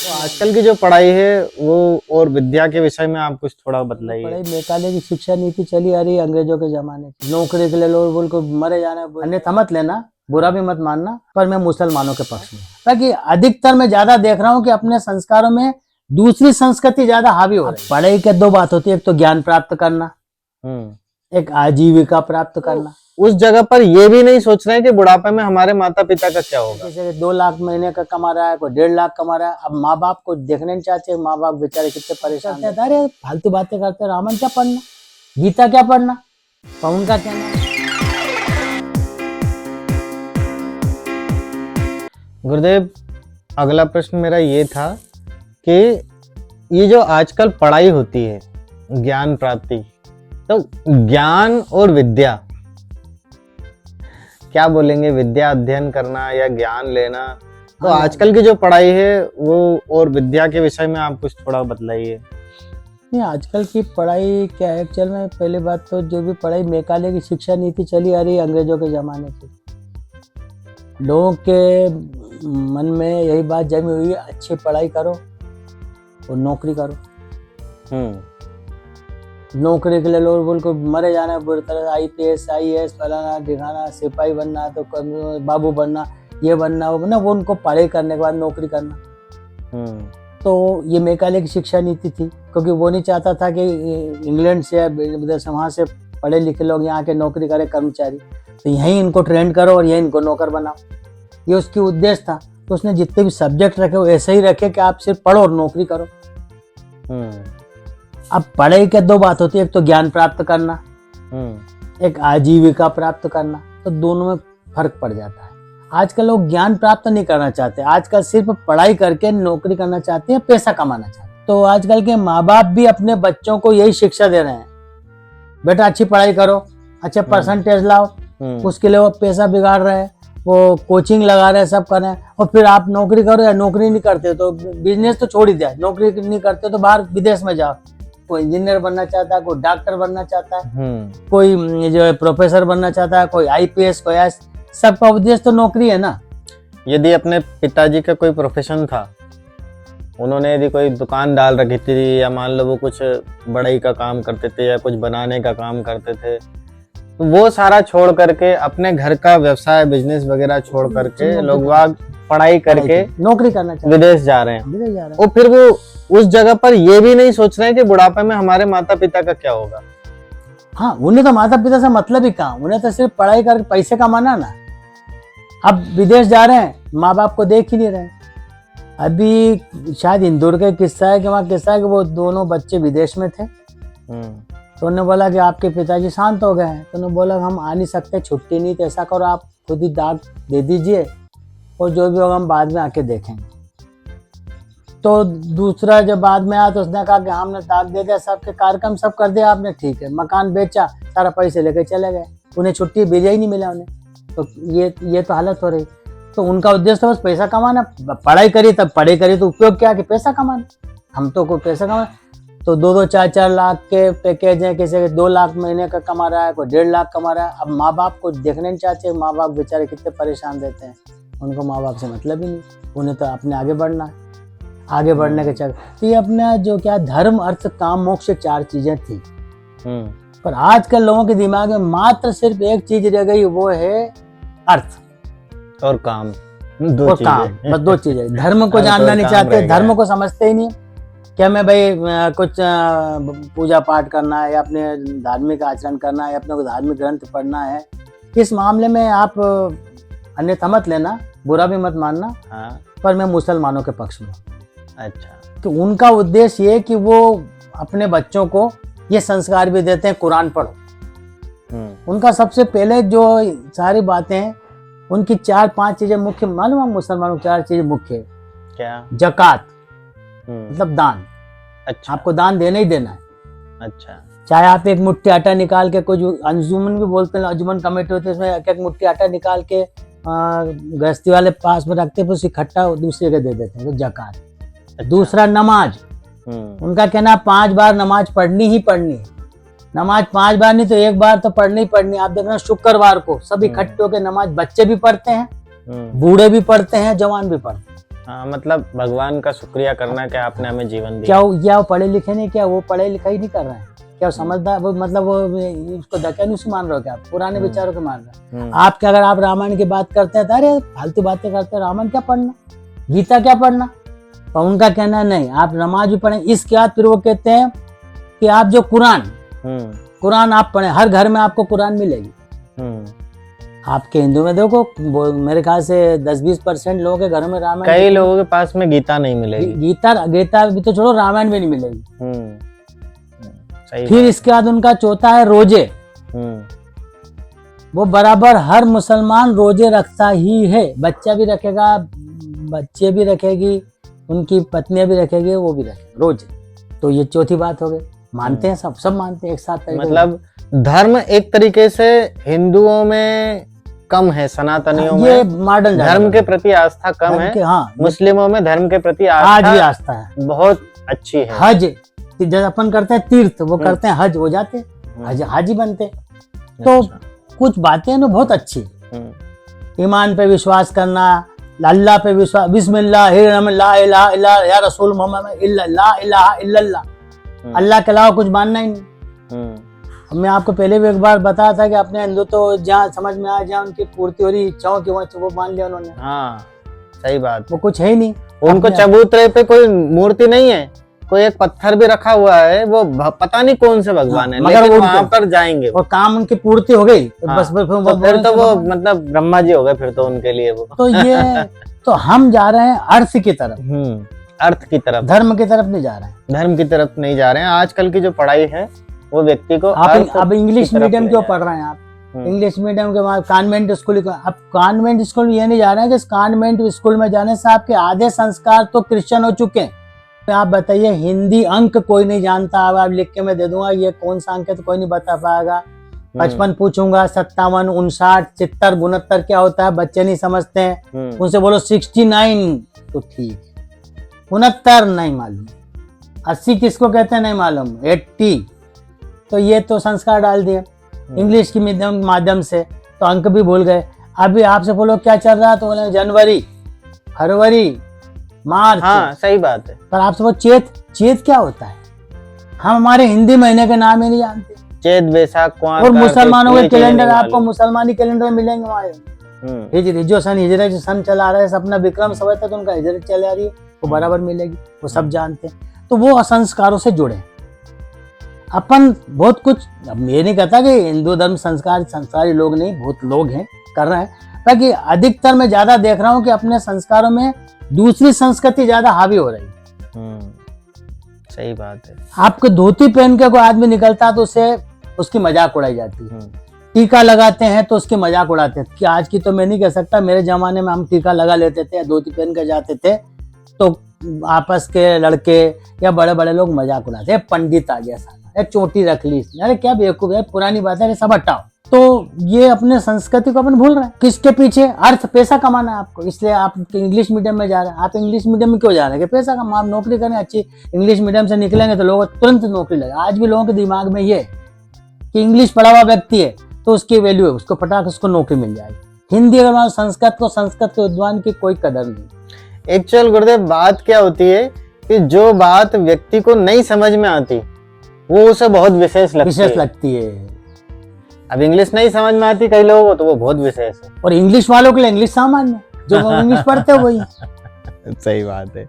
तो आजकल की जो पढ़ाई है वो और विद्या के विषय में आप कुछ थोड़ा बतलाइए। पढ़ाई मेकाले की शिक्षा नीति चली आ रही है अंग्रेजों के जमाने की। नौकरी के लिए लोग बोल को मरे जाना, अन्यथा मत लेना, बुरा भी मत मानना, पर मैं मुसलमानों के पक्ष में। ताकि अधिकतर मैं ज्यादा देख रहा हूँ कि अपने संस्कारों में दूसरी संस्कृति ज्यादा हावी हो रही है। पढ़ाई के दो बात होती है, एक तो ज्ञान प्राप्त करना, एक आजीविका प्राप्त करना। उस जगह पर ये भी नहीं सोच रहे हैं कि बुढ़ापे में हमारे माता पिता का क्या होगा। जैसे 2 लाख महीने का कमा रहा है, कोई 1.5 लाख कमा रहा है। अब माँ बाप को देखने नहीं चाहते, माँ बाप बेचारे कितने परेशान हैं। अरे फालतू बातें करते, रामायण क्या पढ़ना, गीता क्या पढ़ना, तो उनका कहना है। गुरुदेव, अगला प्रश्न मेरा ये था कि ये जो आजकल पढ़ाई होती है, ज्ञान प्राप्ति, तो ज्ञान और विद्या, क्या बोलेंगे, विद्या अध्ययन करना या ज्ञान लेना, तो आजकल की जो पढ़ाई है वो और विद्या के विषय में आप कुछ थोड़ा बतलाइए। नहीं, आजकल की पढ़ाई क्या है, चल मैं पहली बात तो जो भी पढ़ाई मेकाले की शिक्षा नीति चली आ रही है अंग्रेजों के जमाने की, लोगों के मन में यही बात जमी हुई है, अच्छी पढ़ाई करो और नौकरी करो। नौकरी के लिए लोग बोल को मरे जाना, बुरी तरह IPS IAS फलाना ढिकाना, सिपाही बनना, तो बाबू बनना, ये बनना, वो बनना, वो उनको पढ़ाई करने के बाद नौकरी करना। तो ये मेकाले की शिक्षा नीति थी, क्योंकि वो नहीं चाहता था कि इंग्लैंड से या वहाँ से पढ़े लिखे लोग यहाँ के नौकरी करे कर्मचारी, तो यहीं इनको ट्रेंड करो और यहीं इनको नौकर बनाओ, ये उसकी उद्देश्य था। तो उसने जितने भी सब्जेक्ट रखे वो ऐसे ही रखे कि आप सिर्फ पढ़ो और नौकरी करो। अब पढ़ाई के दो बात होती है, एक तो ज्ञान प्राप्त करना, एक आजीविका प्राप्त करना, तो दोनों में फर्क पड़ जाता है। आजकल लोग ज्ञान प्राप्त नहीं करना चाहते, आजकल सिर्फ पढ़ाई करके नौकरी करना चाहते हैं, पैसा कमाना चाहते हैं। तो आजकल के माँ बाप भी अपने बच्चों को यही शिक्षा दे रहे हैं, बेटा अच्छी पढ़ाई करो, अच्छे परसेंटेज लाओ, उसके लिए वो पैसा बिगाड़ रहे हैं, वो कोचिंग लगा रहे हैं, सब कर रहे हैं, और फिर आप नौकरी करो, या नौकरी नहीं करते तो बिजनेस तो छोड़ ही दिया, नौकरी नहीं करते तो बाहर विदेश में जाओ। कोई इंजीनियर बनना चाहता है, कोई डॉक्टर बनना चाहता है, कोई जो है प्रोफेसर बनना चाहता है, कोई IPS, कोई IAS, सबका उद्देश्य तो नौकरी है ना। यदि अपने पिताजी का कोई प्रोफेशन था, उन्होंने यदि कोई दुकान डाल रखी थी, या मान लो वो कुछ बढ़ई का काम करते थे या कुछ बनाने का काम करते थे, तो वो सारा छोड़ करके अपने घर का व्यवसाय बिजनेस वगैरह छोड़ करके लोग बाग पढ़ाई करके नौकरी करना चाहते, विदेश जा रहे हैं। और फिर वो उस जगह पर ये भी नहीं सोच रहे हैं कि बुढ़ापे में हमारे माता पिता का क्या होगा। हाँ, उन्हें तो माता पिता से मतलब ही कहाँ, उन्हें तो सिर्फ पढ़ाई करके पैसे कमाना ना। अब विदेश जा रहे हैं, माँ बाप को देख ही नहीं रहे। अभी शायद इंदौर का किस्सा है कि वहाँ किस्सा है कि वो दोनों बच्चे विदेश में थे, तो उन्होंने बोला कि आपके पिताजी शांत हो गए हैं, तो उन्होंने बोला हम आ नहीं सकते, छुट्टी नहीं, तो ऐसा करो आप खुद ही दाग दे दीजिए और जो भी होगा हम बाद में आके देखेंगे। तो दूसरा जब बाद में आया तो उसने कहा कि हमने दाग दे दिया, सबके कार्यक्रम सब कर दिया आपने, ठीक है, मकान बेचा, सारा पैसे लेके चले गए, उन्हें छुट्टी भेजा ही नहीं मिला उन्हें। तो ये तो हालत हो रही। तो उनका उद्देश्य तो बस पैसा कमाना, पढ़ाई करी तब पढ़ाई करी तो उपयोग क्या कि पैसा कमाना, हम तो कोई पैसा कमाना। तो 2-2 4-4 लाख के पैकेज हैं, किसी के 2 लाख महीने का कमा रहा है, कोई 1.5 लाख कमा रहा है। अब माँ बाप को देखने नहीं चाहते, माँ बाप बेचारे कितने परेशान रहते हैं, उनको माँ बाप से मतलब ही नहीं, उन्हें तो अपने आगे बढ़ना है, आगे बढ़ने के चक्कर। तो ये अपना जो क्या धर्म अर्थ काम मोक्ष 4 चीजें थी, पर आजकल लोगों के दिमाग में मात्र सिर्फ एक चीज रह गई, वो है अर्थ और काम, बस 2 चीजें। धर्म को जानना नहीं चाहते, धर्म को समझते ही नहीं। क्या मैं भाई कुछ पूजा पाठ करना है, या अपने धार्मिक आचरण करना है, या अपने को धार्मिक ग्रंथ पढ़ना है, इस मामले में आप अन्यथा मत लेना, बुरा भी मत मानना। हाँ। पर मैं मुसलमानों के पक्ष में। अच्छा। तो उनका उद्देश्य ये कि वो अपने बच्चों को ये संस्कार भी देते हैं, कुरान पढ़ो। उनका सबसे पहले जो सारी बातें हैं, उनकी 4-5 चीजें मुख्य, मालूम है मुसलमानों की 4 चीजें मुख्य है। क्या? जकात, मतलब दान। अच्छा। आपको दान देना ही देना है। अच्छा। चाहे आप एक मुट्ठी आटा निकाल के, कुछ अंजुमन भी बोलते हैं, अंजुमन कमेटी होती है, उसमें एक मुट्ठी आटा निकाल के गृहस्थी वाले पास में रखते, फिर इकट्ठा दूसरे के दे देते हैं, तो जकात। अच्छा। दूसरा नमाज, उनका कहना 5 बार नमाज पढ़नी ही पढ़नी है। नमाज 5 बार नहीं तो 1 बार तो पढ़नी ही पढ़नी। आप देखना शुक्रवार को सब इकट्ठे होकर नमाज, बच्चे भी पढ़ते हैं, बूढ़े भी पढ़ते हैं, जवान भी पढ़ते हैं। हाँ, मतलब भगवान का शुक्रिया करना कि आपने हमें जीवन दिया। क्या वो पढ़े लिखे नहीं, क्या वो पढ़े लिखा ही नहीं कर रहे हैं? क्या वो समझदार, वो मतलब वो उसको दकियानूसी मान रहे हो क्या? पुराने विचारों को मान रहे हो? आपके अगर आप रामायण की बात करते हैं तो अरे फालतू बातें करते हैं, रामायण क्या पढ़ना, गीता क्या पढ़ना? और उनका कहना है नहीं, आप नमाज भी पढ़ें। इसके बाद फिर वो कहते हैं कि आप जो कुरान आप पढ़ें, हर घर में आपको कुरान मिलेगी। आपके हिंदू में देखो, मेरे ख्याल से 10-20% लोगों के घर में रामायण, कई लोगों के पास में गीता नहीं मिलेगी। गीता भी तो छोड़ो, रामायण भी नहीं मिलेगी। सही फिर इसके बाद उनका चौथा है रोजे। वो बराबर हर मुसलमान रोजे रखता ही है, बच्चा भी रखेगा, बच्चे भी रखेगी, उनकी पत्नियां भी रखेगी, वो भी रखेगी रोजे। तो ये चौथी बात हो गई। मानते हैं सब मानते हैं एक साथ। मतलब धर्म एक तरीके से हिंदुओं में कम है, सनातनियों ये में मॉडर्न धर्म के प्रति आस्था कम है। हाँ, मुस्लिमों में धर्म के प्रति आज भी आस्था है, बहुत अच्छी है। हज जब अपन करते हैं तीर्थ, वो करते हैं हज, हो जाते हैं हाजी बनते। तो कुछ बातें ना बहुत अच्छी, ईमान पे विश्वास करना, अल्लाह पे विश्वास, बिस्मिल्लाह ला इलाहा इल्ला या रसूल मोहम्मद ला इलाहा इल्लल्लाह, अल्लाह के अलावा कुछ मानना ही नहीं। मैं आपको पहले भी एक बार बताया था कि अपने हिंदू तो जहाँ समझ में आया, जहाँ उनकी पूर्ति हो रही इच्छाओं की, वो मान लिया उन्होंने। हाँ, सही बात। वो कुछ है ही नहीं। उनको चबूतरे पे कोई मूर्ति नहीं है, कोई एक पत्थर भी रखा हुआ है, वो पता नहीं कौन से भगवान है, मगर लेकिन वहां पर जाएंगे और काम उनकी पूर्ति हो गई। हाँ, बस फिर तो वो मतलब ब्रह्मा जी हो गए फिर तो उनके लिए वो। तो ये तो हम जा रहे हैं अर्थ की तरफ, अर्थ की तरफ, धर्म की तरफ नहीं जा रहे हैं। धर्म की तरफ नहीं जा रहे हैं। आजकल की जो पढ़ाई है वो व्यक्ति को अब इंग्लिश मीडियम क्यों पढ़ रहे हैं आप? इंग्लिश मीडियम के बाद कॉन्वेंट स्कूल, अब कॉन्वेंट स्कूल ये नहीं जा रहे हैं कि कॉन्वेंट स्कूल में जाने से आपके आधे संस्कार तो क्रिश्चियन हो चुके हैं। तो आप बताइए, हिंदी अंक कोई नहीं जानता। अब आप लिख के मैं दे दूंगा, ये कौन सा अंक है तो कोई नहीं बता पाएगा। 55 पूछूंगा, 57, 59, 70, 69 क्या होता है, बच्चे नहीं समझते हैं। उनसे बोलो 69 तो ठीक, 69 नहीं मालूम, 80 किसको कहते हैं नहीं मालूम, 80। तो ये तो संस्कार डाल दिए इंग्लिश की माध्यम से, तो अंक भी भूल गए। अभी आपसे बोलो क्या चल रहा है तो बोले जनवरी, फरवरी, मार्च। हाँ, सही बात है। पर आपसे बोलो चेत क्या होता है, हम हमारे हिंदी महीने के नाम ही नहीं जानते। चेत, बैसाख, कुआं। और मुसलमानों के कैलेंडर आपको मुसलमानी कैलेंडर में मिलेंगे वहाँ। हिजरी जो सन चला रहा है, अपना विक्रम समय तक उनका हिजरी चला रही है, वो बराबर मिलेगी, वो सब जानते हैं। तो वो संस्कारों से जुड़े। अपन बहुत कुछ, अब ये नहीं कहता कि हिंदू धर्म संस्कारी लोग नहीं, बहुत लोग हैं कर रहे हैं, बाकी अधिकतर मैं ज्यादा देख रहा हूँ कि अपने संस्कारों में दूसरी संस्कृति ज्यादा हावी हो रही है। सही बात है। आपको धोती पहन के कोई आदमी निकलता तो उसे उसकी मजाक उड़ाई जाती है। टीका लगाते हैं तो उसकी मजाक उड़ाते हैं। कि आज की तो मैं नहीं कह सकता, मेरे जमाने में हम टीका लगा लेते थे, धोती पहन के जाते थे, तो आपस के लड़के या बड़े बड़े लोग मजाक उड़ाते हैं, पंडित आ गया साला, चोटी रख ली, अरे क्या बेवकूफ है, पुरानी बात है, सब हटाओ। तो ये अपने संस्कृति को अपन भूल रहे हैं। किसके पीछे? अर्थ, पैसा कमाना है आपको, इसलिए आप इंग्लिश मीडियम में जा रहे हैं। आप इंग्लिश मीडियम में क्यों जा रहे हैं? कि पैसा कमा, आप नौकरी करें अच्छी, इंग्लिश मीडियम से निकलेंगे तो लोगों तुरंत नौकरी लगे। आज भी लोगों के दिमाग में ये कि इंग्लिश पढ़ा हुआ व्यक्ति है तो उसकी वैल्यू है, उसको फटाक उसको नौकरी मिल जाएगी। हिंदी अगर मान संस्कृत के विद्वान की कोई कदर नहीं। एक्चुअल गुरुदेव बात क्या होती है कि जो बात व्यक्ति को नहीं समझ में आती वो उसे बहुत विशेष लगती है। अब इंग्लिश नहीं समझ में आती कई लोगों को तो वो बहुत विशेष है, और इंग्लिश वालों के लिए इंग्लिश सामान्य, जो इंग्लिश पढ़ते हैं वही। सही बात है।